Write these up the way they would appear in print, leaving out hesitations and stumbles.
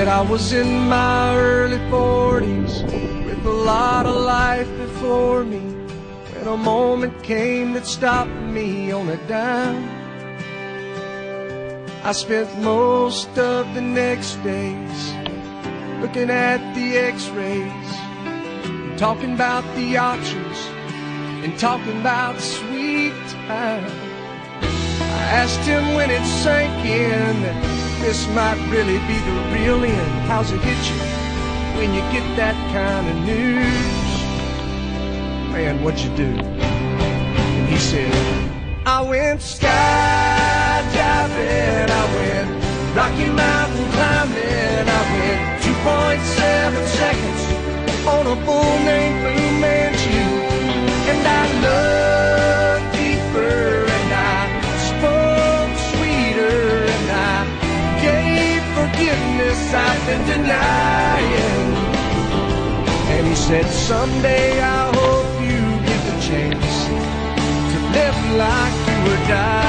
said I was in my early 40s with a lot of life before me, when a moment came that stopped me on a dime. I spent most of the next days looking at the x-rays, talking about the options and talking about sweet time. I asked him when it sank in that this might really be the real end. How's it hit you when you get that kind of news? Man, what'd you do? And he said, I went skydiving, I went Rocky Mountain climbing, I went 2.7 seconds on a bull named Blue Manchu, and I looked deeper and I spoke sweeter and I gave forgiveness I've been denying. And he said, someday I hope you get the chance to live like you were dying.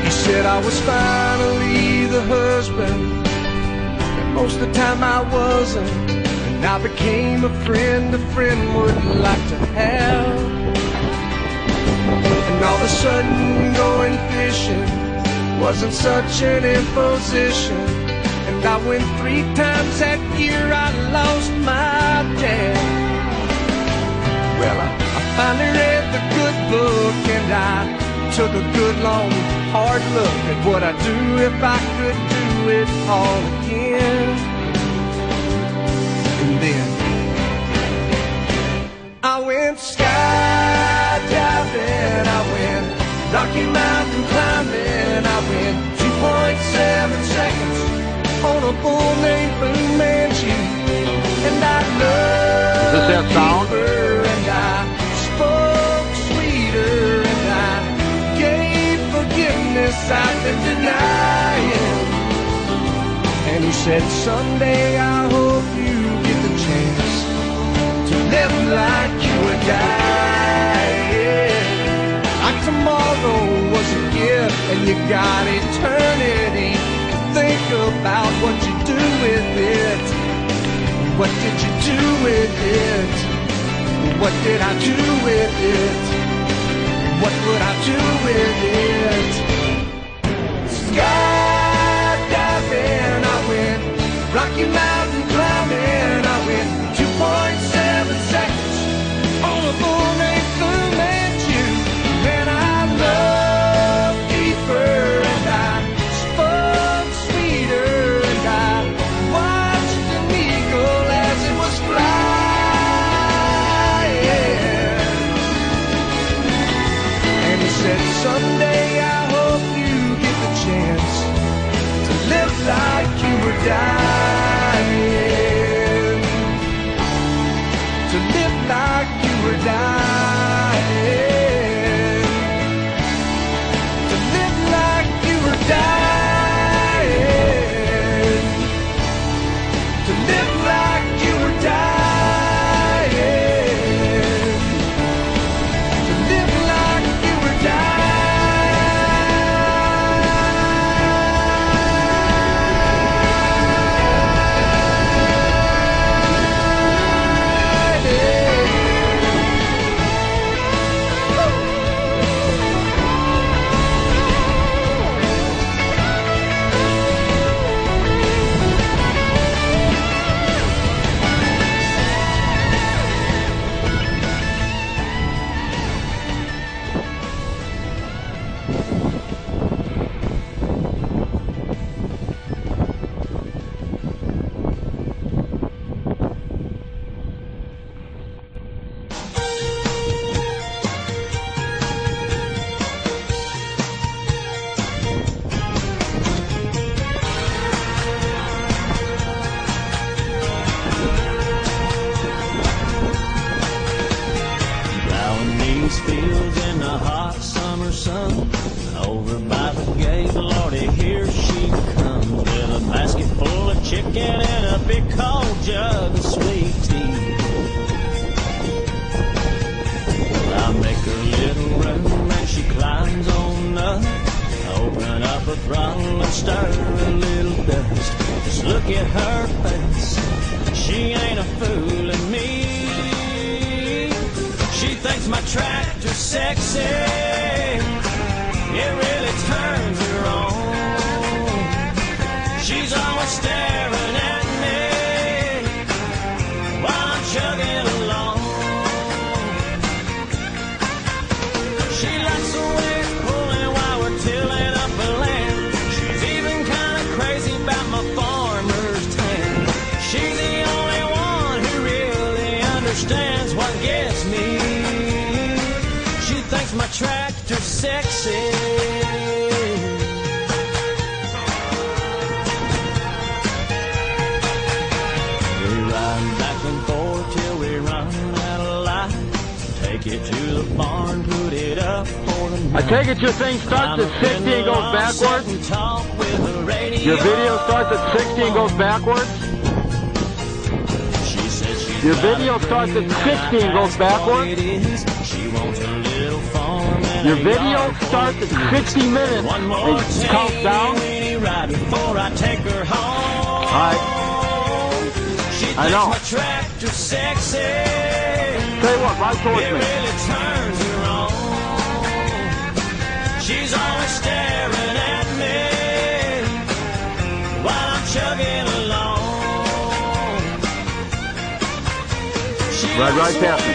He said I was finally the husband, and most of the time I wasn't, and I became a friend would like to have. And all of a sudden going fishing wasn't such an imposition, and I went 3 times that year. I lost my dad. Well, I finally read the good book, and I took a good long hard look at what I'd do if I could do it all again. And then I went skydiving, I went Rocky Mountain climbing, I went 2.7 seconds on a bull named Blue Manchu, and I loved deeper and I spoke sweeter and I gave forgiveness I've been denying. And he said, someday I hope you get the chance to live like you were dying. Like tomorrow was a gift and you got eternity to think about what you do with it. What did you do with it? What did I do with it? What would I do with it? Skydiving, I went Rocky Mountain climbing, I went 2.7 seconds on a bull named Blue Manchu, and I loved deeper and I spoke sweeter and I watched an eagle as it was flying. And he said, someday I hope you get the chance to live like you were dying, to live like you were dying, to live like you were dying, to live like you were dying, to live like you were dying. Fields in the hot summer sun, over by the gate, Lordy, here she comes with a basket full of chicken and a big cold jug of sweet tea. stir a little dust. Just look at her face, she ain't a fooling me. She thinks my tractor's sexy, it really turns her on. She's always staring at me while I'm chugging along. She likes the way it's pulling while we're tilling up the land. She's even kind of crazy about my farmer's tan. She's the only one who really understands what gets me. She thinks my tractor's sexy. Take it to the barn, put it up for the night. I take it your thing starts at 60 and goes backwards? Your video starts at 60 and goes backwards? Your video starts at 60 and goes backwards? Your video starts at 60 minutes and counts down? Alright. I know. Tell you what, right towards me. It really turns her on. She's always staring at me while I'm chugging along. Right past me.